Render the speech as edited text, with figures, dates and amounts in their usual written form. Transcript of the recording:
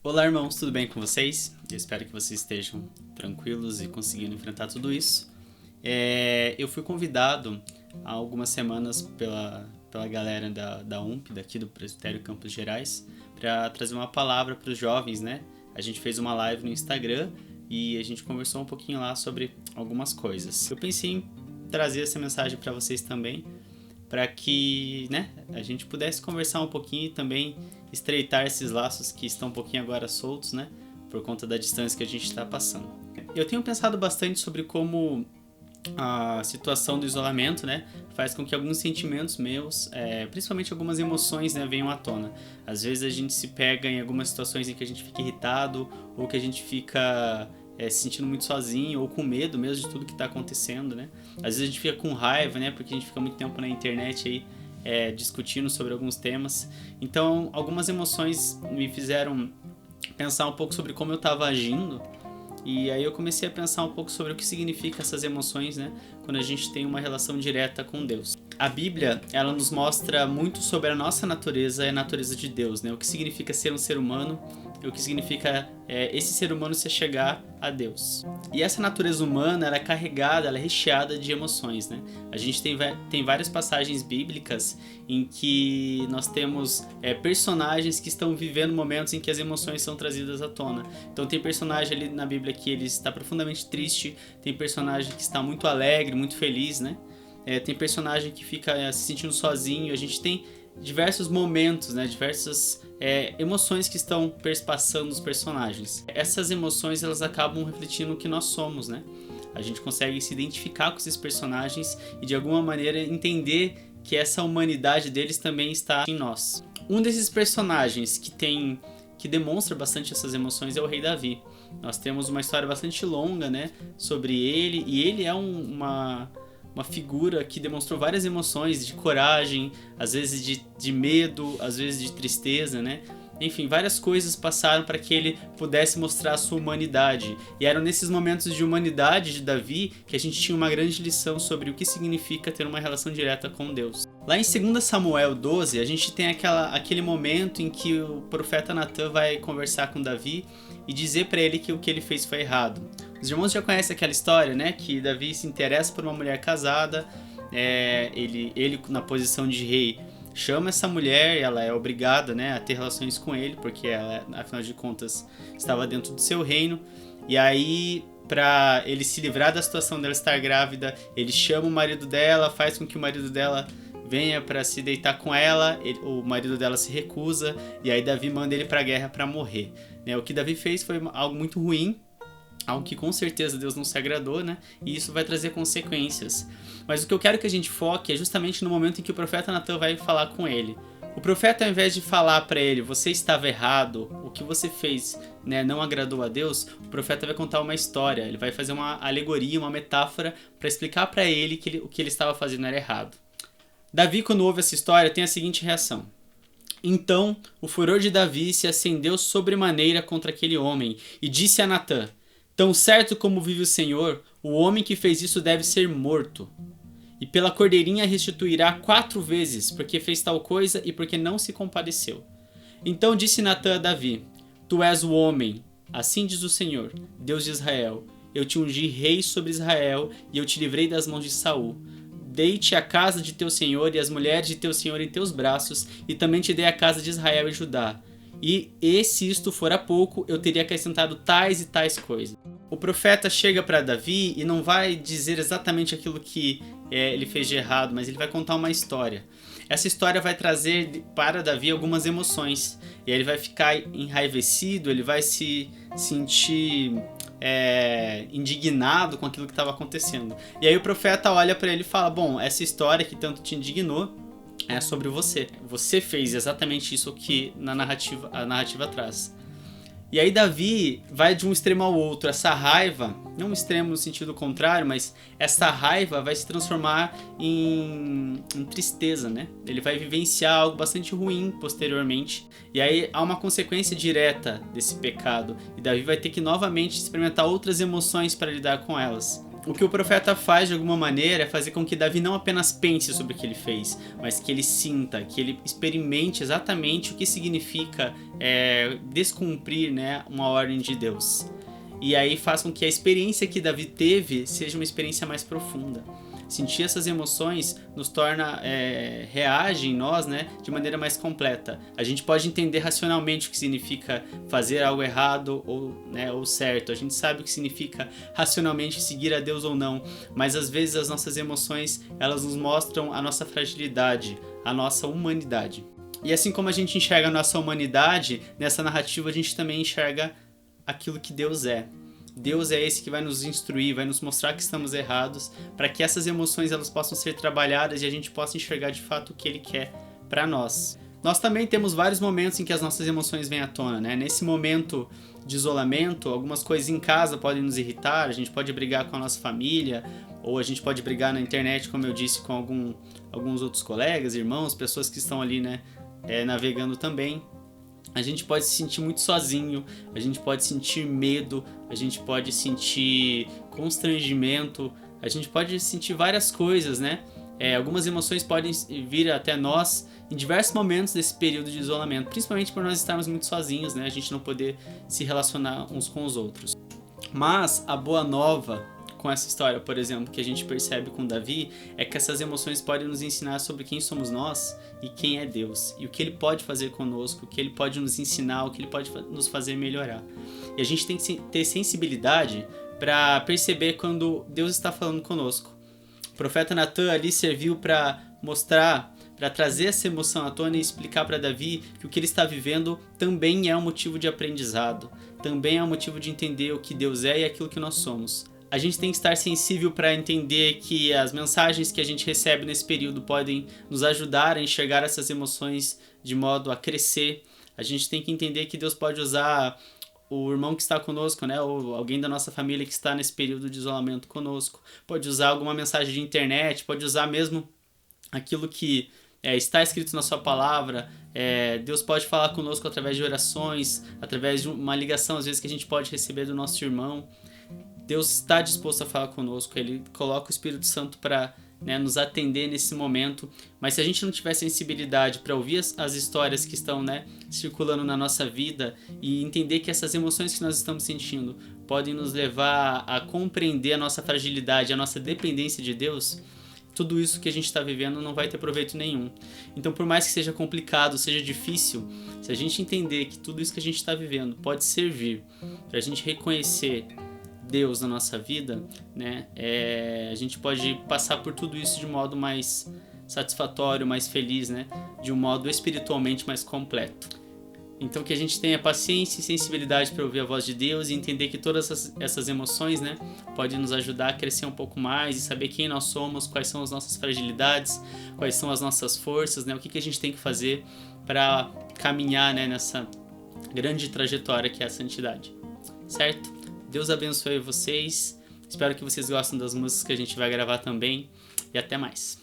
Olá, irmãos, tudo bem com vocês? Eu espero que vocês estejam tranquilos e conseguindo enfrentar tudo isso. Eu fui convidado há algumas semanas pela galera da UMP, daqui do Presbitério Campos Gerais, para trazer uma palavra para os jovens, né? A gente fez uma live no Instagram e a gente conversou um pouquinho lá sobre algumas coisas. Eu pensei em trazer essa mensagem para vocês também, para que, né, a gente pudesse conversar um pouquinho e também estreitar esses laços que estão um pouquinho agora soltos, né, por conta da distância que a gente está passando. Eu tenho pensado bastante sobre como a situação do isolamento, né, faz com que alguns sentimentos meus, principalmente algumas emoções, né, venham à tona. Às vezes a gente se pega em algumas situações em que a gente fica irritado ou que a gente fica se sentindo muito sozinho ou com medo mesmo de tudo que está acontecendo, né? Às vezes a gente fica com raiva, né? Porque a gente fica muito tempo na internet aí discutindo sobre alguns temas. Então, algumas emoções me fizeram pensar um pouco sobre como eu estava agindo. E aí eu comecei a pensar um pouco sobre o que significa essas emoções, né? Quando a gente tem uma relação direta com Deus. A Bíblia, ela nos mostra muito sobre a nossa natureza e a natureza de Deus, né? O que significa ser um ser humano e o que significa esse ser humano se chegar a Deus. E essa natureza humana, ela é carregada, ela é recheada de emoções, né? A gente tem várias passagens bíblicas em que nós temos personagens que estão vivendo momentos em que as emoções são trazidas à tona. Então tem personagem ali na Bíblia que ele está profundamente triste, tem personagem que está muito alegre, muito feliz, né? Tem personagem que fica se sentindo sozinho. A gente tem diversos momentos, né? Diversas emoções que estão perspassando os personagens. Essas emoções, elas acabam refletindo o que nós somos, né? A gente consegue se identificar com esses personagens e de alguma maneira entender que essa humanidade deles também está em nós. Um desses personagens que demonstra bastante essas emoções é o rei Davi. Nós temos uma história bastante longa, né, sobre ele, e ele é uma figura que demonstrou várias emoções de coragem, às vezes de medo, às vezes de tristeza, né? Enfim, várias coisas passaram para que ele pudesse mostrar a sua humanidade. E eram nesses momentos de humanidade de Davi que a gente tinha uma grande lição sobre o que significa ter uma relação direta com Deus. Lá em 2 Samuel 12, a gente tem aquele momento em que o profeta Natan vai conversar com Davi e dizer para ele que o que ele fez foi errado. Os irmãos já conhecem aquela história, né? Que Davi se interessa por uma mulher casada, ele na posição de rei chama essa mulher, ela é obrigada, né, a ter relações com ele, porque ela, afinal de contas, estava dentro do seu reino. E aí, para ele se livrar da situação dela estar grávida, ele chama o marido dela, faz com que o marido dela venha para se deitar com ela, o marido dela se recusa, e aí Davi manda ele para a guerra para morrer. O que Davi fez foi algo muito ruim, algo que com certeza Deus não se agradou, né? E isso vai trazer consequências. Mas o que eu quero que a gente foque é justamente no momento em que o profeta Natan vai falar com ele. O profeta, ao invés de falar para ele, você estava errado, o que você fez, né, não agradou a Deus, o profeta vai contar uma história, ele vai fazer uma alegoria, uma metáfora para explicar para ele que o que ele estava fazendo era errado. Davi, quando ouve essa história, tem a seguinte reação. Então, o furor de Davi se acendeu sobremaneira contra aquele homem e disse a Natan: tão certo como vive o Senhor, o homem que fez isso deve ser morto. E pela cordeirinha restituirá 4 vezes, porque fez tal coisa e porque não se compadeceu. Então disse Natan a Davi: tu és o homem, assim diz o Senhor, Deus de Israel. Eu te ungi rei sobre Israel e eu te livrei das mãos de Saul. Dei-te a casa de teu senhor e as mulheres de teu senhor em teus braços, e também te dei a casa de Israel e Judá. E se isto fora pouco, eu teria acrescentado tais e tais coisas. O profeta chega para Davi e não vai dizer exatamente aquilo que ele fez de errado, mas ele vai contar uma história. Essa história vai trazer para Davi algumas emoções. E ele vai ficar enraivecido, ele vai se sentir indignado com aquilo que estava acontecendo. E aí o profeta olha para ele e fala: bom, essa história que tanto te indignou é sobre você. Você fez exatamente isso que a narrativa traz. E aí Davi vai de um extremo ao outro. Essa raiva, não um extremo no sentido contrário, mas essa raiva vai se transformar em tristeza, né? Ele vai vivenciar algo bastante ruim posteriormente. E aí há uma consequência direta desse pecado. E Davi vai ter que novamente experimentar outras emoções para lidar com elas. O que o profeta faz de alguma maneira é fazer com que Davi não apenas pense sobre o que ele fez, mas que ele sinta, que ele experimente exatamente o que significa descumprir, né, uma ordem de Deus. E aí faz com que a experiência que Davi teve seja uma experiência mais profunda. Sentir essas emoções nos torna, reage em nós, né, de maneira mais completa. A gente pode entender racionalmente o que significa fazer algo errado ou certo. A gente sabe o que significa racionalmente seguir a Deus ou não. Mas às vezes as nossas emoções, elas nos mostram a nossa fragilidade, a nossa humanidade. E assim como a gente enxerga a nossa humanidade, nessa narrativa a gente também enxerga aquilo que Deus é. Deus é esse que vai nos instruir, vai nos mostrar que estamos errados, para que essas emoções elas possam ser trabalhadas e a gente possa enxergar de fato o que Ele quer para nós. Nós também temos vários momentos em que as nossas emoções vêm à tona, né? Nesse momento de isolamento, algumas coisas em casa podem nos irritar, a gente pode brigar com a nossa família, ou a gente pode brigar na internet, como eu disse, com alguns outros colegas, irmãos, pessoas que estão ali, né, navegando também. A gente pode se sentir muito sozinho, a gente pode sentir medo, a gente pode sentir constrangimento, a gente pode sentir várias coisas, né? Algumas emoções podem vir até nós em diversos momentos desse período de isolamento, principalmente por nós estarmos muito sozinhos, né? A gente não poder se relacionar uns com os outros. Mas a boa nova com essa história, por exemplo, que a gente percebe com Davi, é que essas emoções podem nos ensinar sobre quem somos nós e quem é Deus, e o que Ele pode fazer conosco, o que Ele pode nos ensinar, o que Ele pode nos fazer melhorar. E a gente tem que ter sensibilidade para perceber quando Deus está falando conosco. O profeta Natan ali serviu para mostrar, para trazer essa emoção à tona e explicar para Davi que o que ele está vivendo também é um motivo de aprendizado, também é um motivo de entender o que Deus é e aquilo que nós somos. A gente tem que estar sensível para entender que as mensagens que a gente recebe nesse período podem nos ajudar a enxergar essas emoções de modo a crescer. A gente tem que entender que Deus pode usar o irmão que está conosco, né, ou alguém da nossa família que está nesse período de isolamento conosco. Pode usar alguma mensagem de internet, pode usar mesmo aquilo que está escrito na sua palavra. Deus pode falar conosco através de orações, através de uma ligação às vezes que a gente pode receber do nosso irmão. Deus está disposto a falar conosco, Ele coloca o Espírito Santo para, né, nos atender nesse momento, mas se a gente não tiver sensibilidade para ouvir as histórias que estão, né, circulando na nossa vida e entender que essas emoções que nós estamos sentindo podem nos levar a compreender a nossa fragilidade, a nossa dependência de Deus, tudo isso que a gente está vivendo não vai ter proveito nenhum. Então, por mais que seja complicado, seja difícil, se a gente entender que tudo isso que a gente está vivendo pode servir para a gente reconhecer Deus na nossa vida, né? A gente pode passar por tudo isso de um modo mais satisfatório, mais feliz, né? De um modo espiritualmente mais completo. Então que a gente tenha paciência e sensibilidade para ouvir a voz de Deus e entender que todas essas emoções, né, podem nos ajudar a crescer um pouco mais e saber quem nós somos, quais são as nossas fragilidades, quais são as nossas forças, né? O que a gente tem que fazer para caminhar, né, nessa grande trajetória que é a santidade, certo? Deus abençoe vocês, espero que vocês gostem das músicas que a gente vai gravar também e até mais.